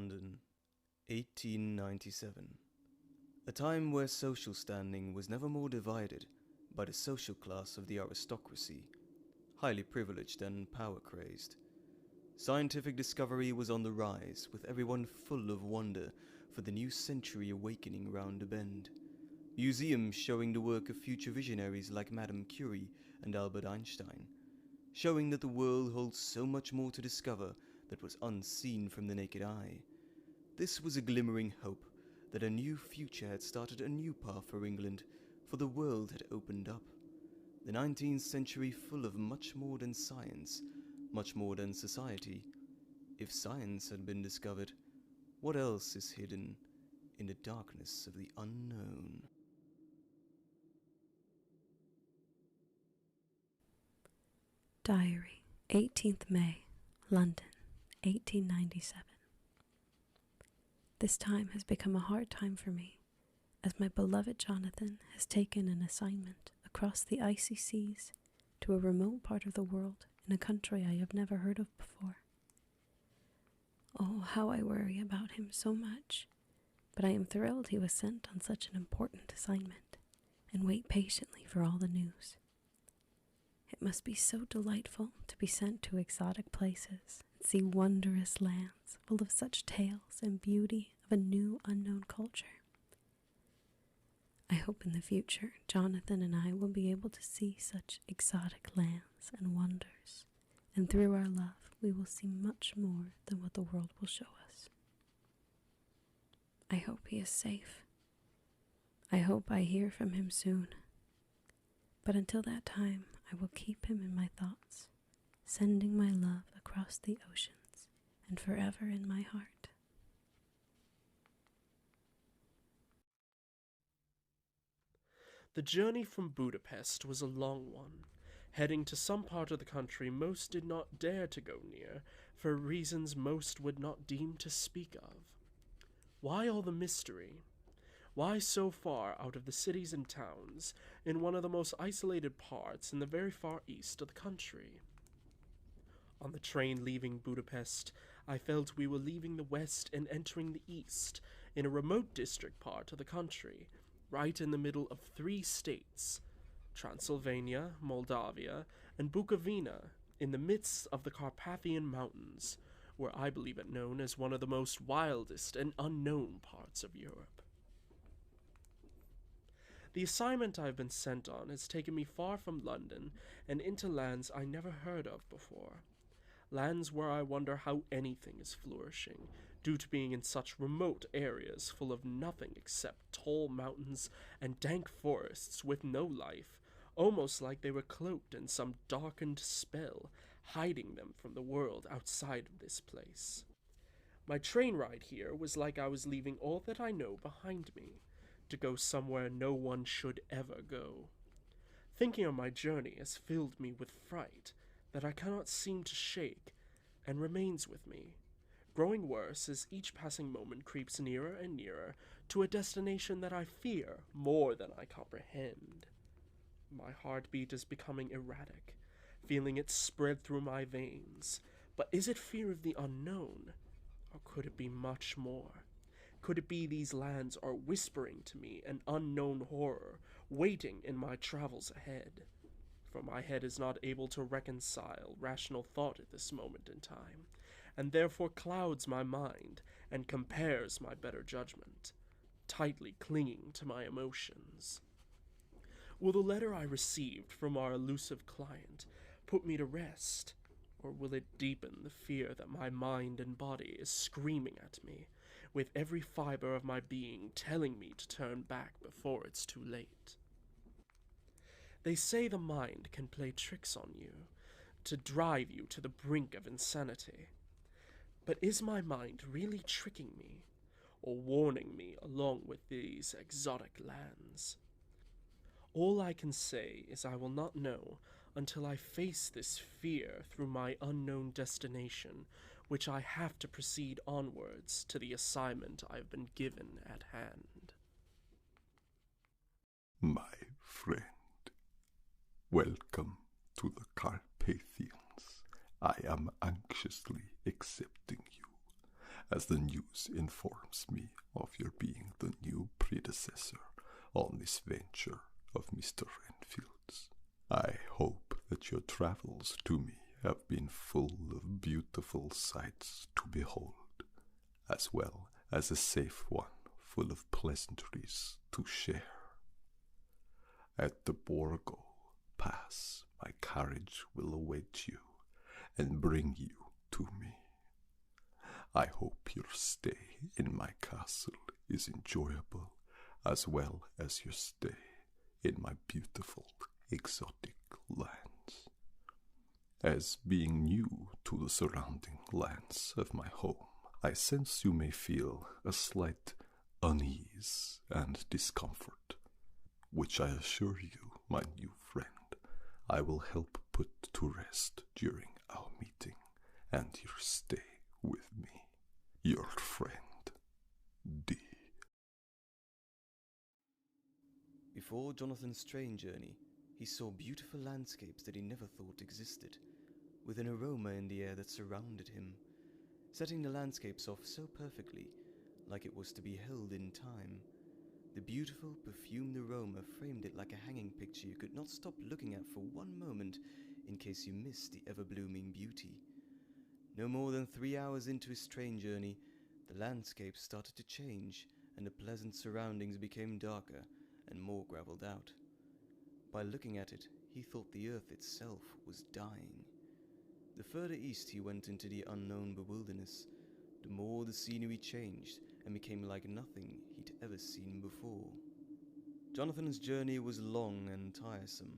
London, 1897. A time where social standing was never more divided by the social class of the aristocracy, highly privileged and power-crazed. Scientific discovery was on the rise, with everyone full of wonder for the new century awakening round the bend. Museums showing the work of future visionaries like Madame Curie and Albert Einstein, showing that the world holds so much more to discover that was unseen from the naked eye. This was a glimmering hope that a new future had started a new path for England, for the world had opened up. The 19th century full of much more than science, much more than society. If science had been discovered, what else is hidden in the darkness of the unknown? Diary, 18th May, London, 1897. This time has become a hard time for me, as my beloved Jonathan has taken an assignment across the icy seas to a remote part of the world in a country I have never heard of before. Oh, how I worry about him so much, but I am thrilled he was sent on such an important assignment, and wait patiently for all the news. It must be so delightful to be sent to exotic places and see wondrous lands full of such tales and beauty of a new unknown culture. I hope in the future Jonathan and I will be able to see such exotic lands and wonders, and through our love we will see much more than what the world will show us. I hope he is safe. I hope I hear from him soon. But until that time, I will keep him in my thoughts, sending my love across the oceans and forever in my heart. The journey from Budapest was a long one, heading to some part of the country most did not dare to go near, for reasons most would not deem to speak of. Why all the mystery? Why so far out of the cities and towns, in one of the most isolated parts in the very far east of the country? On the train leaving Budapest, I felt we were leaving the west and entering the east, in a remote district part of the country, right in the middle of 3 states, Transylvania, Moldavia, and Bukovina, in the midst of the Carpathian Mountains, where I believe it known as one of the most wildest and unknown parts of Europe. The assignment I have been sent on has taken me far from London and into lands I never heard of before. Lands where I wonder how anything is flourishing, due to being in such remote areas full of nothing except tall mountains and dank forests with no life, almost like they were cloaked in some darkened spell, hiding them from the world outside of this place. My train ride here was like I was leaving all that I know behind me, to go somewhere no one should ever go. Thinking of my journey has filled me with fright that I cannot seem to shake, and remains with me, growing worse as each passing moment creeps nearer and nearer to a destination that I fear more than I comprehend. My heartbeat is becoming erratic, feeling it spread through my veins. But is it fear of the unknown, or could it be much more? Could it be these lands are whispering to me an unknown horror, waiting in my travels ahead? For my head is not able to reconcile rational thought at this moment in time, and therefore clouds my mind and compares my better judgment, tightly clinging to my emotions. Will the letter I received from our elusive client put me to rest, or will it deepen the fear that my mind and body is screaming at me, with every fiber of my being telling me to turn back before it's too late? They say the mind can play tricks on you, to drive you to the brink of insanity. But is my mind really tricking me, or warning me along with these exotic lands? All I can say is I will not know until I face this fear through my unknown destination, which I have to proceed onwards to the assignment I have been given at hand. My friend, welcome to the Carpathians. I am anxiously accepting you, as the news informs me of your being the new predecessor on this venture of Mr. Renfield's. I hope that your travels to me have been full of beautiful sights to behold, as well as a safe one full of pleasantries to share. At the Borgo Pass, my carriage will await you and bring you to me. I hope your stay in my castle is enjoyable, as well as your stay in my beautiful exotic lands. As being new to the surrounding lands of my home, I sense you may feel a slight unease and discomfort, which I assure you, my new friend, I will help put to rest during our meeting and your stay with me. Your friend, D. Before Jonathan's train journey, he saw beautiful landscapes that he never thought existed, with an aroma in the air that surrounded him, setting the landscapes off so perfectly, like it was to be held in time. The beautiful, perfumed aroma framed it like a hanging picture you could not stop looking at for one moment in case you missed the ever-blooming beauty. No more than 3 hours into his train journey, the landscape started to change, and the pleasant surroundings became darker and more gravelled out. By looking at it, he thought the earth itself was dying. The further east he went into the unknown wilderness, the more the scenery changed and became like nothing he'd ever seen before. Jonathan's journey was long and tiresome.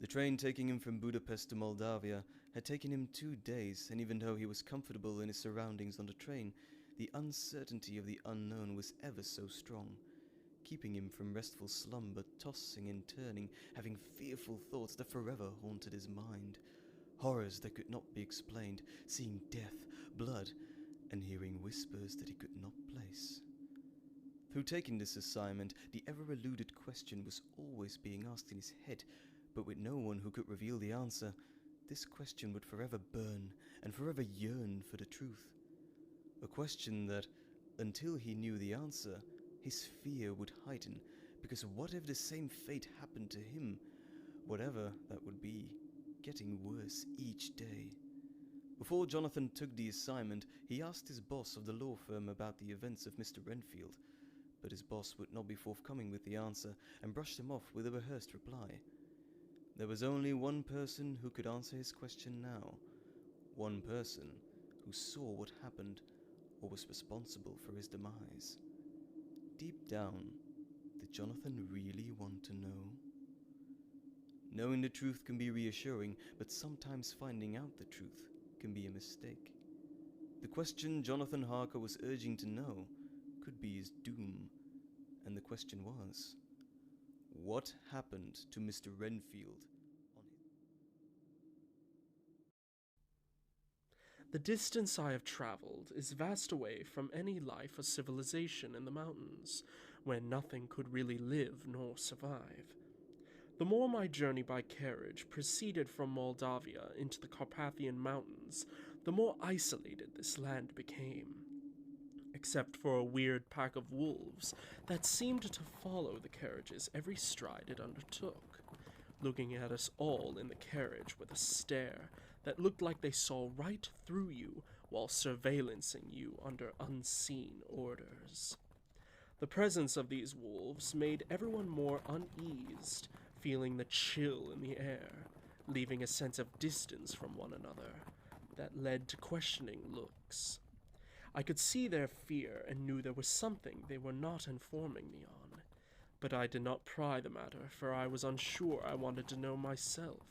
The train taking him from Budapest to Moldavia had taken him 2 days, and even though he was comfortable in his surroundings on the train, the uncertainty of the unknown was ever so strong, keeping him from restful slumber, tossing and turning, having fearful thoughts that forever haunted his mind, horrors that could not be explained, seeing death, blood, and hearing whispers that he could not place. Through taking this assignment, the ever-eluded question was always being asked in his head, but with no one who could reveal the answer. This question would forever burn and forever yearn for the truth. A question that, until he knew the answer, his fear would heighten, because what if the same fate happened to him? Whatever that would be, getting worse each day. Before Jonathan took the assignment, he asked his boss of the law firm about the events of Mr. Renfield, but his boss would not be forthcoming with the answer and brushed him off with a rehearsed reply. There was only one person who could answer his question now, one person who saw what happened or was responsible for his demise. Deep down, did Jonathan really want to know? Knowing the truth can be reassuring, but sometimes finding out the truth can be a mistake. The question Jonathan Harker was urging to know could be his doom, and the question was, what happened to Mr. Renfield? The distance I have traveled is vast away from any life or civilization in the mountains, where nothing could really live nor survive. The more my journey by carriage proceeded from Moldavia into the Carpathian Mountains, the more isolated this land became. Except for a weird pack of wolves that seemed to follow the carriage's every stride it undertook, looking at us all in the carriage with a stare that looked like they saw right through you while surveillancing you under unseen orders. The presence of these wolves made everyone more uneased, feeling the chill in the air, leaving a sense of distance from one another that led to questioning looks. I could see their fear and knew there was something they were not informing me on, but I did not pry the matter, for I was unsure I wanted to know myself,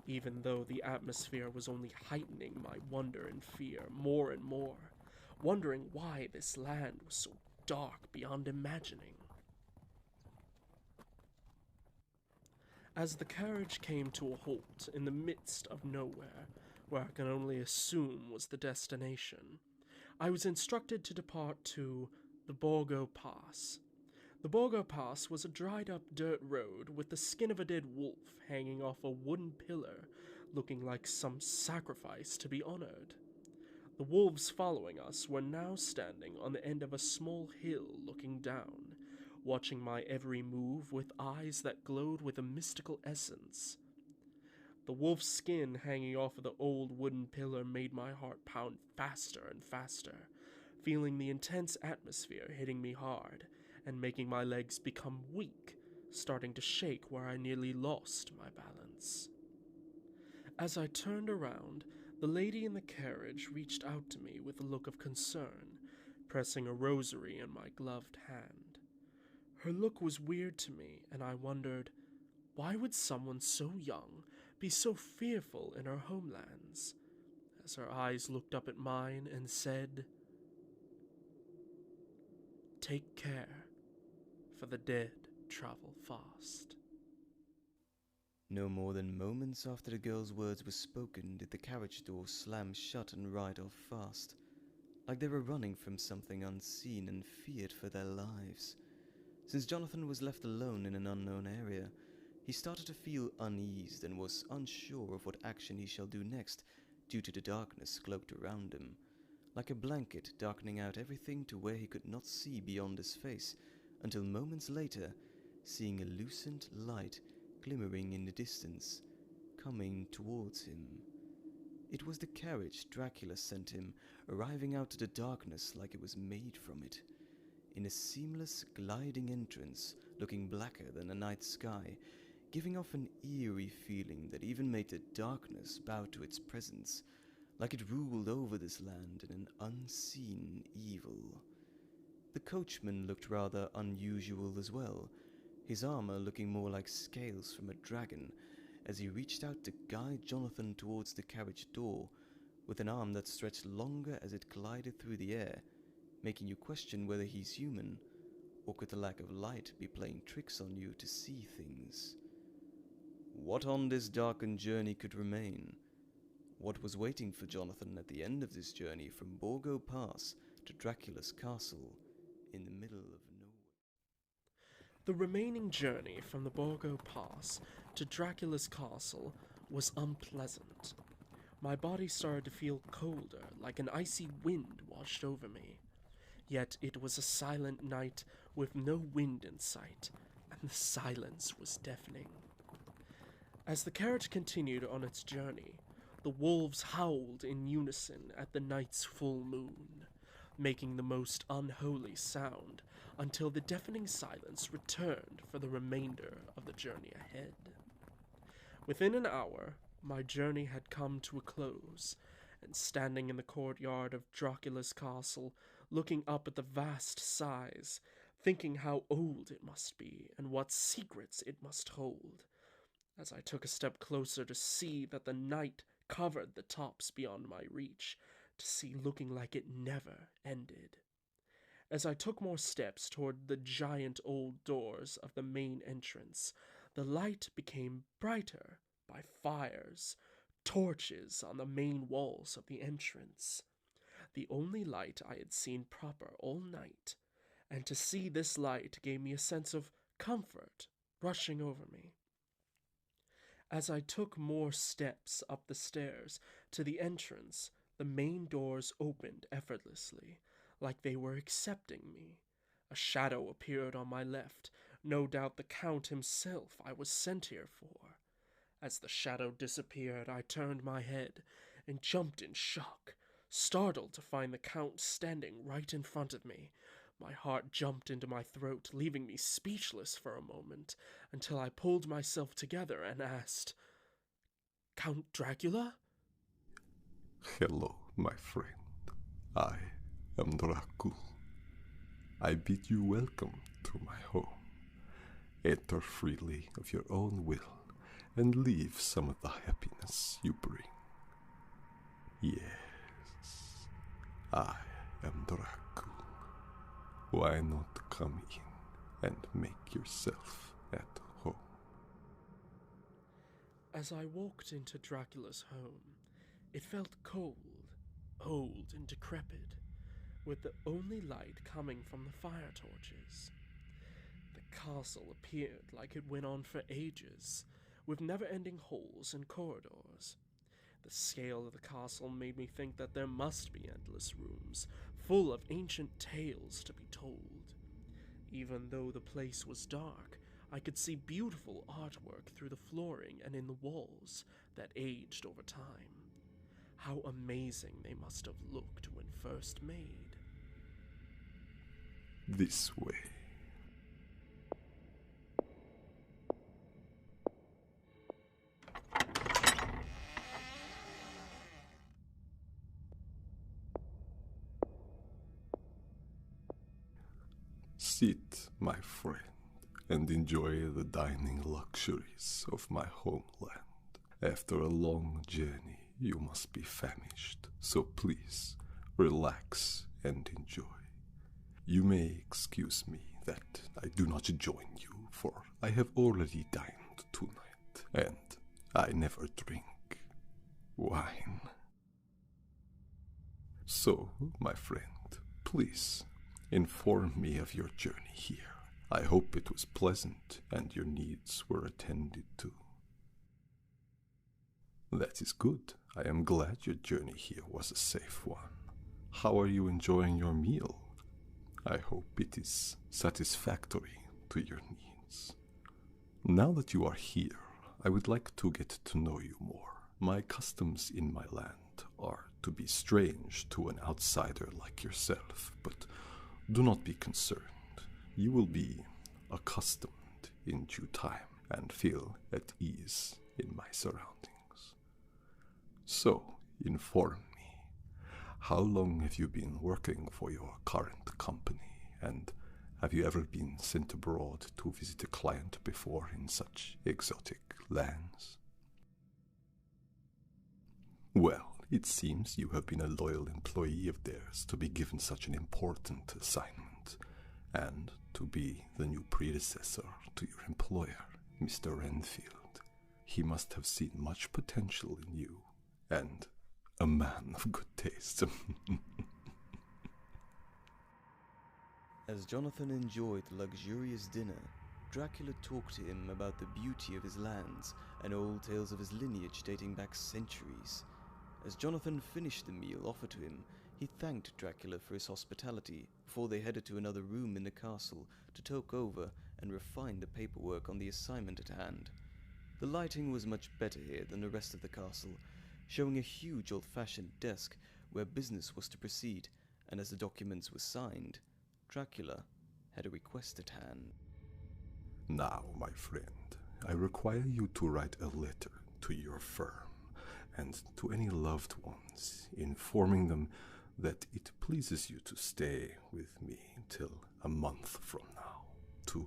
even though the atmosphere was only heightening my wonder and fear more and more, wondering why this land was so dark beyond imagining. As the carriage came to a halt in the midst of nowhere, where I can only assume was the destination, I was instructed to depart to the Borgo Pass. The Borgo Pass was a dried-up dirt road with the skin of a dead wolf hanging off a wooden pillar, looking like some sacrifice to be honored. The wolves following us were now standing on the end of a small hill looking down, watching my every move with eyes that glowed with a mystical essence. The wolf's skin hanging off of the old wooden pillar made my heart pound faster and faster, feeling the intense atmosphere hitting me hard and making my legs become weak, starting to shake where I nearly lost my balance. As I turned around, the lady in the carriage reached out to me with a look of concern, pressing a rosary in my gloved hand. Her look was weird to me, and I wondered, why would someone so young be so fearful in her homelands? As her eyes looked up at mine and said, "Take care, for the dead travel fast." No more than moments after the girl's words were spoken did the carriage door slam shut and ride off fast, like they were running from something unseen and feared for their lives. Since Jonathan was left alone in an unknown area, he started to feel uneased and was unsure of what action he shall do next due to the darkness cloaked around him, like a blanket darkening out everything to where he could not see beyond his face, until moments later, seeing a lucent light glimmering in the distance, coming towards him. It was the carriage Dracula sent him, arriving out of the darkness like it was made from it, in a seamless, gliding entrance, looking blacker than the night sky, giving off an eerie feeling that even made the darkness bow to its presence, like it ruled over this land in an unseen evil. The coachman looked rather unusual as well, his armor looking more like scales from a dragon, as he reached out to guide Jonathan towards the carriage door, with an arm that stretched longer as it glided through the air, making you question whether he's human, or could the lack of light be playing tricks on you to see things? What on this darkened journey could remain? What was waiting for Jonathan at the end of this journey from Borgo Pass to Dracula's castle in the middle of nowhere? The remaining journey from the Borgo Pass to Dracula's castle was unpleasant. My body started to feel colder, like an icy wind washed over me. Yet it was a silent night with no wind in sight, and the silence was deafening. As the carriage continued on its journey, the wolves howled in unison at the night's full moon, making the most unholy sound until the deafening silence returned for the remainder of the journey ahead. Within an hour, my journey had come to a close, and standing in the courtyard of Dracula's castle, looking up at the vast size, thinking how old it must be and what secrets it must hold, as I took a step closer to see that the night covered the tops beyond my reach, to see looking like it never ended. As I took more steps toward the giant old doors of the main entrance, the light became brighter by fires, torches on the main walls of the entrance. The only light I had seen proper all night, and to see this light gave me a sense of comfort rushing over me. As I took more steps up the stairs to the entrance, the main doors opened effortlessly, like they were accepting me. A shadow appeared on my left, no doubt the Count himself I was sent here for. As the shadow disappeared, I turned my head and jumped in shock, startled to find the Count standing right in front of me. My heart jumped into my throat, leaving me speechless for a moment, until I pulled myself together and asked, "Count Dracula?" Hello, my friend. I am Dracula. I bid you welcome to my home. Enter freely of your own will, and leave some of the happiness you bring. Yes, I am Dracula. Why not come in and make yourself at home? As I walked into Dracula's home, it felt cold, old, and decrepit, with the only light coming from the fire torches. The castle appeared like it went on for ages, with never-ending halls and corridors. The scale of the castle made me think that there must be endless rooms, full of ancient tales to be told. Even though the place was dark, I could see beautiful artwork through the flooring and in the walls that aged over time. How amazing they must have looked when first made. This way. Sit, my friend, and enjoy the dining luxuries of my homeland. After a long journey, you must be famished, so please, relax and enjoy. You may excuse me that I do not join you, for I have already dined tonight, and I never drink wine. So, my friend, please, inform me of your journey here. I hope it was pleasant and your needs were attended to. That is good. I am glad your journey here was a safe one. How are you enjoying your meal? I hope it is satisfactory to your needs. Now that you are here, I would like to get to know you more. My customs in my land are to be strange to an outsider like yourself, but do not be concerned. You will be accustomed in due time and feel at ease in my surroundings. So, inform me, how long have you been working for your current company, and have you ever been sent abroad to visit a client before in such exotic lands? Well, it seems you have been a loyal employee of theirs to be given such an important assignment, and to be the new predecessor to your employer, Mr. Renfield. He must have seen much potential in you, and a man of good taste. As Jonathan enjoyed the luxurious dinner, Dracula talked to him about the beauty of his lands and old tales of his lineage dating back centuries. As Jonathan finished the meal offered to him, he thanked Dracula for his hospitality before they headed to another room in the castle to talk over and refine the paperwork on the assignment at hand. The lighting was much better here than the rest of the castle, showing a huge old-fashioned desk where business was to proceed, and as the documents were signed, Dracula had a request at hand. Now, my friend, I require you to write a letter to your firm and to any loved ones, informing them that it pleases you to stay with me till a month from now, to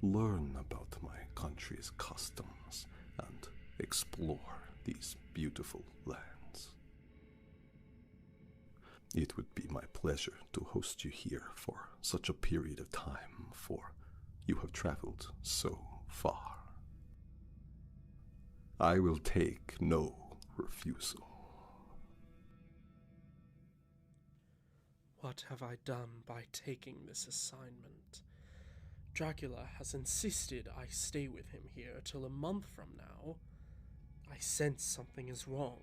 learn about my country's customs and explore these beautiful lands. It would be my pleasure to host you here for such a period of time, for you have traveled so far. I will take no refusal. What have I done by taking this assignment? Dracula has insisted I stay with him here till a month from now. I sense something is wrong,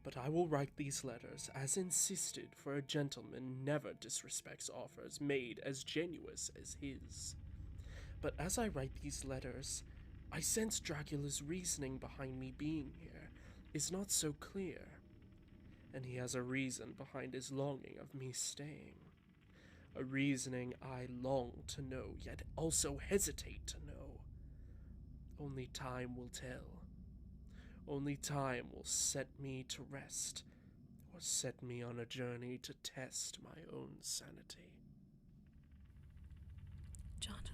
but I will write these letters as insisted, for a gentleman never disrespects offers made as genuine as his. But as I write these letters, I sense Dracula's reasoning behind me being here is not so clear, and he has a reason behind his longing of me staying. A reasoning I long to know, yet also hesitate to know. Only time will tell. Only time will set me to rest, or set me on a journey to test my own sanity. Jonathan.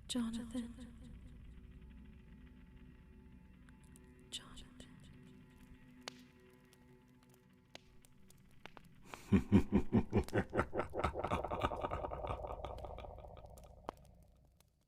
Jonathan. Jonathan.